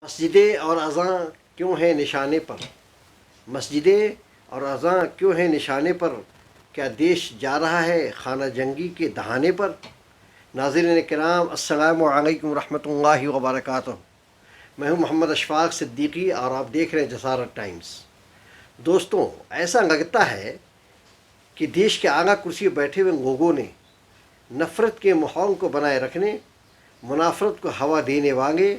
मस्जिदें और अज़ां क्यों हैं निशाने पर। मस्जिदें और अज़ां क्यों हैं निशाने पर, क्या देश जा रहा है खाना जंगी के दहाने पर। नाज़रीन किराम, अस्सलामु अलैकुम रहमतुल्लाहि व बरकातुहू। मैं हूँ मोहम्मद अशफाक सिद्दीकी और आप देख रहे हैं जसारत टाइम्स। दोस्तों, ऐसा लगता है कि देश के आला कुर्सी पर बैठे हुए लोगों ने नफ़रत के माहौल को बनाए रखने, मुनाफरत को हवा देने वाले,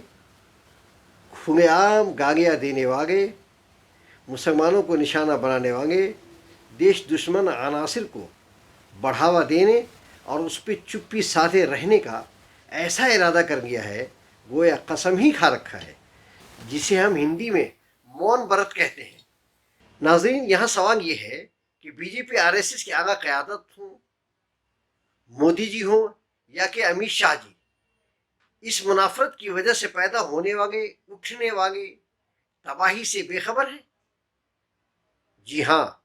खुलेआम गालियाँ देने वाले, मुसलमानों को निशाना बनाने वाले, देश दुश्मन अनासिर को बढ़ावा देने और उस पर चुप्पी साधे रहने का ऐसा इरादा कर लिया है, गोया कसम ही खा रखा है, जिसे हम हिंदी में मौन व्रत कहते हैं। नाज़रीन, यहाँ सवाल ये है कि बीजेपी आरएसएस की आला क़यादत हो, मोदी जी हो या कि अमित शाह जी, इस मुनाफरत की वजह से पैदा होने वाले, उठने वाले तबाही से बेखबर है। जी हाँ,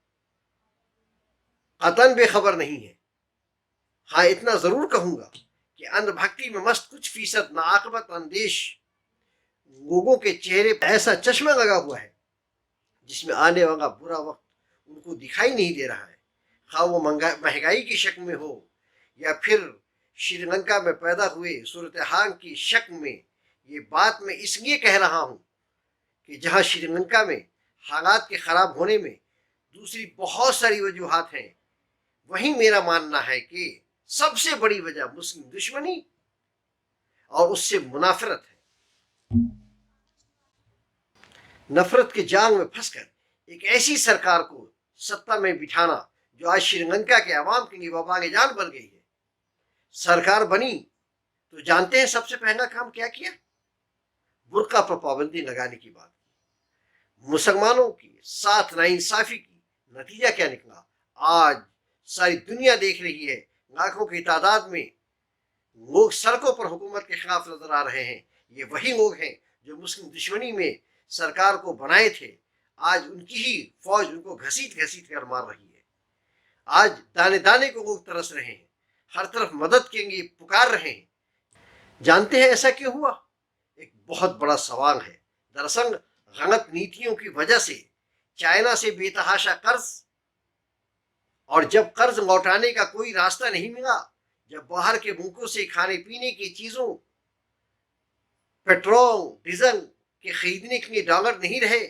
कतन बेखबर नहीं है। हाँ, इतना ज़रूर कहूँगा कि अंधभक्ति में मस्त कुछ फीसद नाआक़बत अंदेश लोगों के चेहरे पर ऐसा चश्मा लगा हुआ है जिसमें आने वाला बुरा वक्त उनको दिखाई नहीं दे रहा है। हाँ, वो महंगाई की शक में हो या फिर श्रीलंका में पैदा हुए सूरत हाल की शक में। ये बात मैं इसलिए कह रहा हूँ कि जहाँ श्रीलंका में हालात के ख़राब होने में दूसरी बहुत सारी वजूहात हैं, वहीं मेरा मानना है कि सबसे बड़ी वजह मुस्लिम दुश्मनी और उससे मुनाफरत है। नफरत के जाल में फंसकर एक ऐसी सरकार को सत्ता में बिठाना जो आज श्रीलंका के अवाम के लिए वबाल जान बन गई है। सरकार बनी तो जानते हैं सबसे पहला काम क्या किया? बुर्का पर पाबंदी लगाने की बात की। मुसलमानों की साथ नाइंसाफी की नतीजा क्या निकला? आज सारी दुनिया देख रही है, लाखों की तादाद में लोग सड़कों पर हुकूमत के खिलाफ नजर आ रहे हैं। ये वही लोग हैं जो मुस्लिम दुश्मनी में सरकार को बनाए थे। आज उनकी ही फौज उनको घसीट घसीट कर मार रही है। आज दाने दाने को लोग तरस रहे हैं, हर तरफ मदद के लिए पुकार रहे हैं। जानते हैं ऐसा क्यों हुआ? एक बहुत बड़ा सवाल है। दरअसल गलत नीतियों की वजह से चाइना से बेतहाशा कर्ज, और जब कर्ज लौटाने का कोई रास्ता नहीं मिला, जब बाहर के मुल्कों से खाने पीने की चीजों, पेट्रोल डीजल के खरीदने के लिए डॉलर नहीं रहे,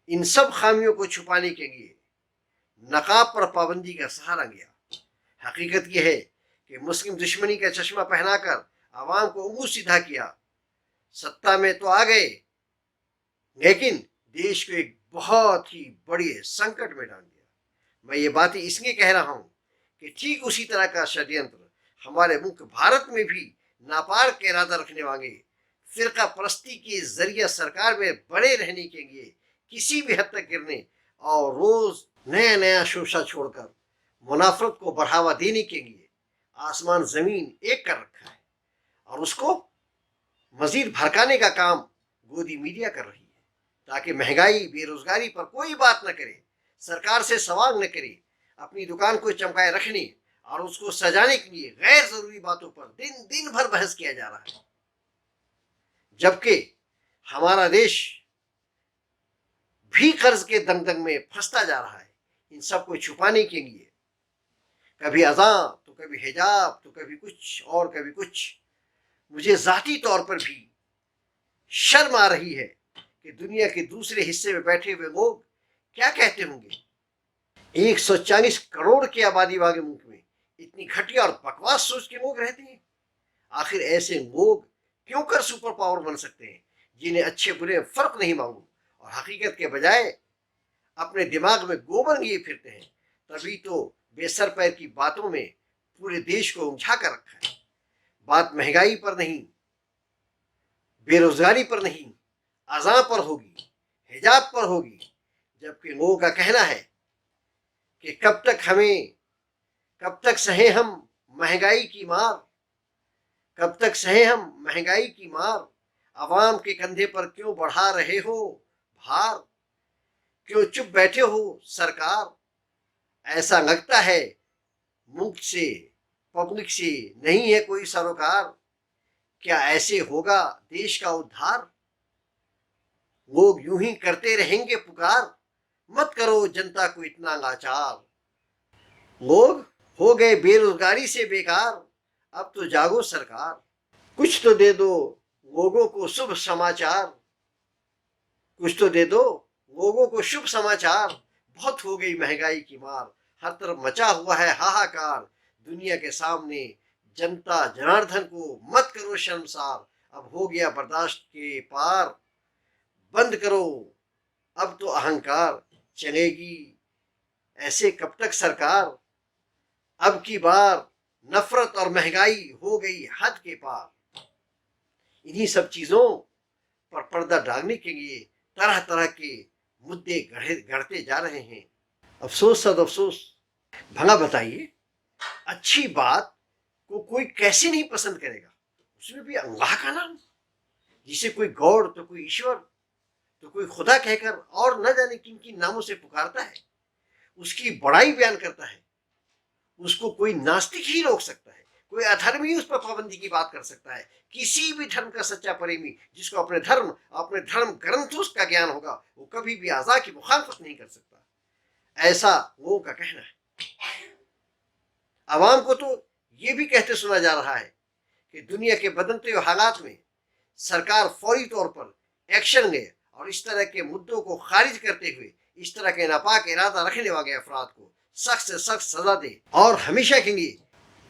इन सब खामियों को छुपाने के लिए नकाब पर पाबंदी का सहारा लिया। हकीकत यह है कि मुस्लिम दुश्मनी का चश्मा पहनाकर आवाम को मुंह सीधा किया। सत्ता में तो आ गए, लेकिन देश को एक बहुत ही बड़े संकट में डाल दिया। मैं ये बातें इसलिए कह रहा हूँ कि ठीक उसी तरह का षड्यंत्र हमारे मुल्क भारत में भी नापाक का इरादा रखने वाले फिरका परस्ती के जरिए सरकार में बड़े रहने के लिए किसी भी हद तक गिरने और रोज नया नया शोशा छोड़कर मुनाफरत को बढ़ावा देने के लिए आसमान जमीन एक कर रखा है, और उसको मजीद भड़काने का काम गोदी मीडिया कर रही है, ताकि महंगाई बेरोजगारी पर कोई बात न करे, सरकार से सवाल न करे, अपनी दुकान को चमकाए रखने और उसको सजाने के लिए गैर जरूरी बातों पर दिन दिन भर बहस किया जा रहा है। जबकि हमारा देश भी कर्ज के दंगदंग में फंसता जा रहा है। इन सब को छुपाने के लिए कभी अज़ां तो कभी हिजाब तो कभी कुछ और कभी कुछ। मुझे जाती तौर पर भी शर्म आ रही है कि दुनिया के दूसरे हिस्से में बैठे हुए लोग क्या कहते होंगे। 140 करोड़ की आबादी वाले मुल्क में इतनी घटिया और बकवास सोच के लोग रहते हैं। आखिर ऐसे लोग क्यों कर सुपर पावर बन सकते हैं, जिन्हें अच्छे बुरे फर्क नहीं मालूम और हकीकत के बजाय अपने दिमाग में गोबर लिए फिरते हैं। तभी तो बेसर पैर की बातों में पूरे देश को उलझा कर रखा है। बात महंगाई पर नहीं, बेरोजगारी पर नहीं, अज़ां पर होगी, हिजाब पर होगी। जबकि लोगों का कहना है कि कब तक सहे हम महंगाई की मार, कब तक सहे हम महंगाई की मार, आवाम के कंधे पर क्यों बढ़ा रहे हो भार, क्यों चुप बैठे हो सरकार। ऐसा लगता है मुल्क से, पब्लिक से नहीं है कोई सरोकार। کیا ایسے ہوگا دیش کا ادھار؟ لوگ یوں ہی کرتے رہیں گے پکار، مت کرو جنتا کو اتنا لاچار۔ لوگ ہو گئے بے روزگاری سے بیکار، اب تو جاگو سرکار، کچھ تو دے دو لوگوں کو شبھ سماچار، کچھ تو دے دو لوگوں کو شبھ سماچار۔ بہت ہو گئی مہنگائی کی مار، ہر طرف مچا ہوا ہے ہاہاکار، دنیا کے سامنے جنتا جناردھن کو مت کرو شرمسار، اب ہو گیا برداشت کے پار، بند کرو اب تو اہنکار، چلے گی ایسے کب تک سرکار؟ اب کی بار نفرت اور مہنگائی ہو گئی حد کے پار۔ انہی سب چیزوں پر پردہ ڈالنے کے لیے طرح طرح کے مدعے گڑھتے جا رہے ہیں۔ افسوس صد افسوس، بھلا بتائیے اچھی بات کو کوئی کیسے نہیں پسند کرے گا، اس میں بھی اللہ کا نام، جسے کوئی گوڑ تو کوئی ایشور تو کوئی خدا کہہ کر اور نہ جانے کن کن ناموں سے پکارتا ہے، اس کی بڑائی بیان کرتا ہے، اس کو کوئی ناستک ہی روک سکتا ہے، کوئی ادھرمی اس پر پابندی کی بات کر سکتا ہے۔ کسی بھی دھرم کا سچا پریمی جس کو اپنے دھرم گرنتھوں کا گیان ہوگا، وہ کبھی بھی اعضاء کی مخالفت نہیں کر سکتا، ایسا لوگوں کا کہنا ہے۔ عوام کو تو یہ بھی کہتے سنا جا رہا ہے کہ دنیا کے بدلتے ہوئے حالات میں سرکار فوری طور پر ایکشن لے اور اس طرح کے مدعوں کو خارج کرتے ہوئے اس طرح کے ناپاک ارادہ رکھنے والے افراد کو سخت سے سخت سزا دے، اور ہمیشہ کے لیے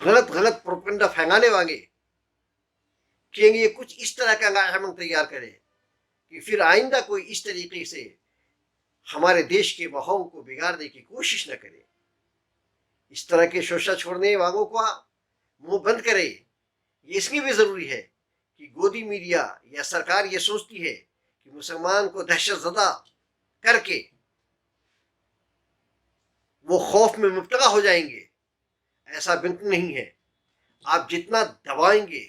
غلط پروپیگنڈا پھیلانے والے کے لیے کچھ اس طرح کا عمل تیار کرے کہ پھر آئندہ کوئی اس طریقے سے ہمارے دیش کے ماحول کو بگاڑنے کی کوشش نہ کرے۔ اس طرح کے شوشہ چھوڑنے والوں کو منہ بند کرے۔ یہ اس لیے بھی ضروری ہے کہ گودی میڈیا یا سرکار یہ سوچتی ہے کہ مسلمان کو دہشت زدہ کر کے وہ خوف میں مبتلا ہو جائیں گے، ایسا بالکل نہیں ہے۔ آپ جتنا دبائیں گے،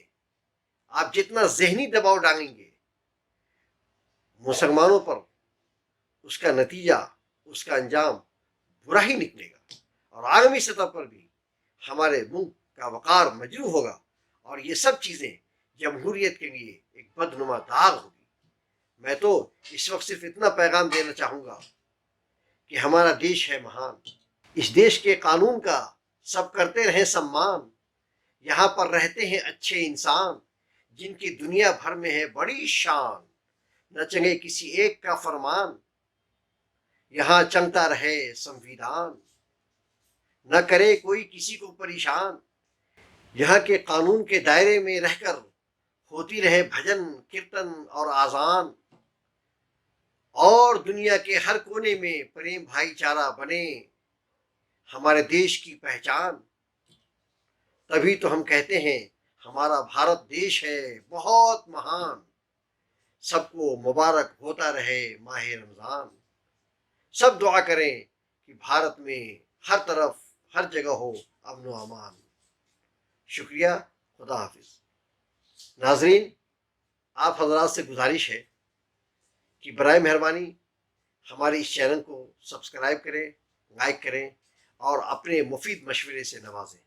آپ جتنا ذہنی دباؤ ڈالیں گے مسلمانوں پر، اس کا نتیجہ، اس کا انجام برا ہی نکلے گا، اور عالمی سطح پر بھی ہمارے ملک کا وقار مجروح ہوگا، اور یہ سب چیزیں جمہوریت کے لیے ایک بدنما داغ ہوگی۔ میں تو اس وقت صرف اتنا پیغام دینا چاہوں گا کہ ہمارا دیش ہے مہان، اس دیش کے قانون کا سب کرتے رہیں سمان، یہاں پر رہتے ہیں اچھے انسان جن کی دنیا بھر میں ہے بڑی شان، نہ چلے کسی ایک کا فرمان، یہاں چلتا رہے سنویدھان، نہ کرے کوئی کسی کو پریشان، یہاں کے قانون کے دائرے میں رہ کر ہوتی رہے بھجن کیرتن اور آذان، اور دنیا کے ہر کونے میں پریم بھائی چارہ بنے ہمارے دیش کی پہچان۔ تبھی تو ہم کہتے ہیں ہمارا بھارت دیش ہے بہت مہان، سب کو مبارک ہوتا رہے ماہ رمضان۔ سب دعا کریں کہ بھارت میں ہر طرف ہر جگہ ہو امن و امان۔ شکریہ، خدا حافظ۔ ناظرین، آپ حضرات سے گزارش ہے کہ برائے مہربانی ہمارے اس چینل کو سبسکرائب کریں، لائک کریں اور اپنے مفید مشورے سے نوازیں۔